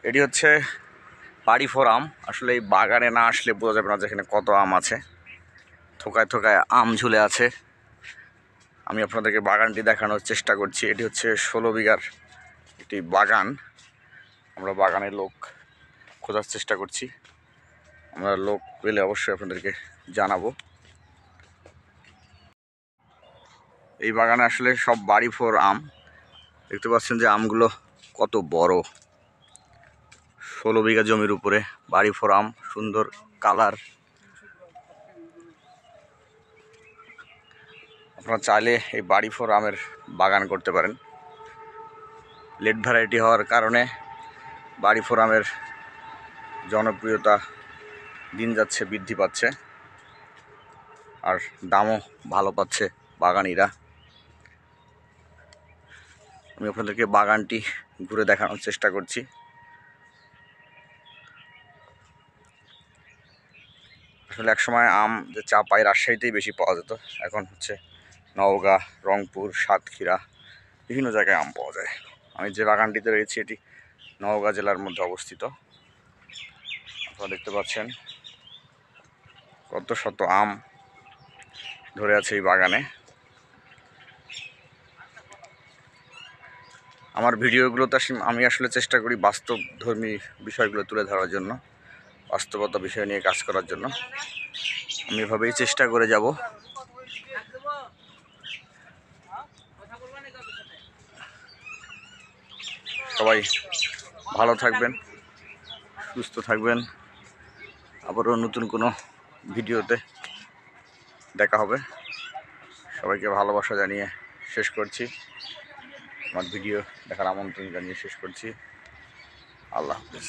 এটি হচ্ছে বাড়ি ফোর আম। আসলে এই বাগানে না আসলে বোঝা যাবে না যেখানে কত আম আছে। থোকায় থোকায় আম ঝুলে আছে। আমি আপনাদেরকে বাগানটি দেখানোর চেষ্টা করছি। এটি হচ্ছে 16 বিঘার একটি বাগান। আমরা বাগানের লোক খোঁজার চেষ্টা করছি। আমরা লোক পেলে অবশ্যই আপনাদেরকে জানাবো। এই বাগানে আসলে সব বাড়ি ফোর আম। দেখতে পাচ্ছেন যে আমগুলো কত বড়। 16 বিঘা জমির উপরে বাড়ি ফোর আম, সুন্দর কালার। আপনারা চাইলে এই বাড়ি ফোর আমের বাগান করতে পারেন। লেট ভ্যারাইটি হওয়ার কারণে বাড়ি ফোর আমের জনপ্রিয়তা দিন যাচ্ছে বৃদ্ধি পাচ্ছে, আর দামও ভালো পাচ্ছে বাগানিরা। আমি আপনাদেরকে বাগানটি ঘুরে দেখানোর চেষ্টা করছি। আসলে একসময় আম যে চাপাই রাজশাহীতেই বেশি পাওয়া যেত, এখন হচ্ছে নওগাঁ, রংপুর, সাতক্ষীরা বিভিন্ন জায়গায় আম পাওয়া যায়। আমি যে বাগানটিতে রয়েছি এটি নওগাঁ জেলার মধ্যে অবস্থিত। আপনারা দেখতে পাচ্ছেন কত শত আম ধরে আছে এই বাগানে। আমার ভিডিওগুলোতে আমি আসলে চেষ্টা করি বাস্তবধর্মী বিষয়গুলো তুলে ধরার জন্য, বাস্তবতা বিষয় নিয়ে কাজ করার জন্য। আমি এভাবেই চেষ্টা করে যাব। সবাই ভালো থাকবেন, সুস্থ থাকবেন। আবারও নতুন কোনো ভিডিওতে দেখা হবে। সবাইকে ভালোবাসা জানিয়ে শেষ করছি। আমার ভিডিও দেখার আমন্ত্রণ জানিয়ে শেষ করছি। আল্লাহ হাফেজ।